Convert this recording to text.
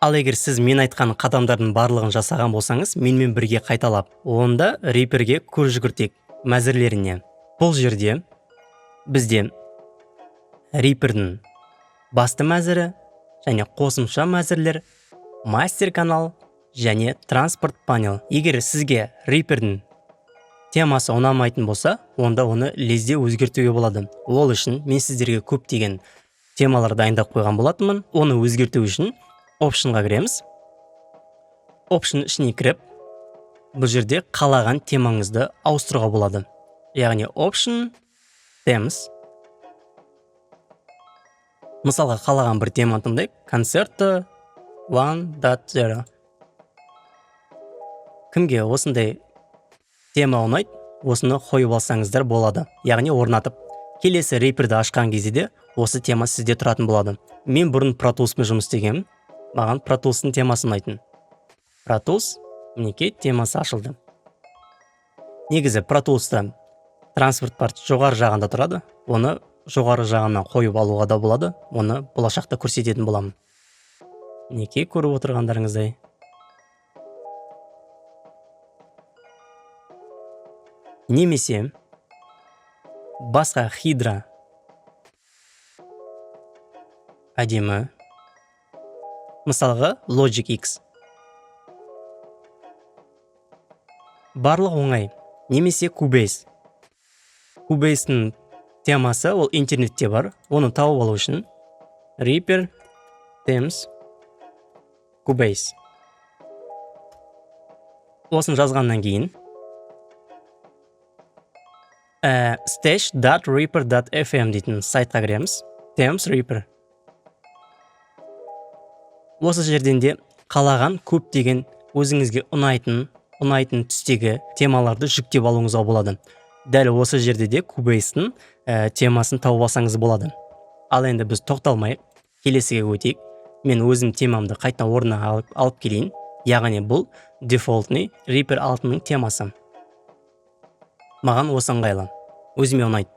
Ал егер сіз мен айтқан қадамдардың барлығын жасаған болсаңыз, менімен бірге қайталап, онда Reaper'ге көз жүгіртейік мәзірлеріне. Бұл жерде бізде Reaper'дің басты мәзірі және қосымша мәзірлер, мастер канал және транспорт панел. Егер сізге Reaper'дің темасы ұнамайтын болса, онда оны лезде өзгертуге болады. Ол үшін мен сіздерге көптеген темалар дайындап қойған болатынмын. Оны өзгерту үшін Option'ға кіреміз. Option ішіне кіріп, бұл жерде қалаған темаңызды ауыстыруға болады. Яғни Option, Themes. Мысалға қалаған бір теманы таңдайық. Concerto 1.0. Кімге осындай тема ұнайды, осыны қойып алсаңыздар болады. Яғни орнатып, келесі Reaper'ді ашқан кезде де осы тема сізде тұратын болады. Мен бұрын Pro Tools'пен жұмыс істегенмін. Маған Pro Tools'ың темасы ұнайтын. Pro Tools, мінекей, темасы ашылды. Негізі Pro Tools'та транспорт бар жоғары жағында тұрады. Оны жоғары жағынан қойып алуға да болады. Оны болашақта көрсететін боламын. Мінекей, көріп отырғандарыңыздай. Немесе басқа Hydra әдемі, мысалға Logic X. Барлық оңай. Немесе Cubase. Cubase'ның темасы ол интернетте бар. Оны тауып алу үшін Reaper, Themes, Cubase. Осын жазғаннан кейін stash.reaper.fm дейтін сайтқа кіреміз. Themes Reaper. Осы жерден де қалаған көптеген өзіңізге ұнайтын түстегі темаларды жүктеп алуыңызға болады. Дәл осы жерде де Cubase'ның темасын тауып алсаңыз болады. Ал енді біз тоқталмайық, келесіге өтейік. Мен өзім темамды қайтадан орнына алып келейін. Яғни бұл дефолтный Reaper 6-ның темасы. Маған осы ыңғайлы. Өзіме ұнайды.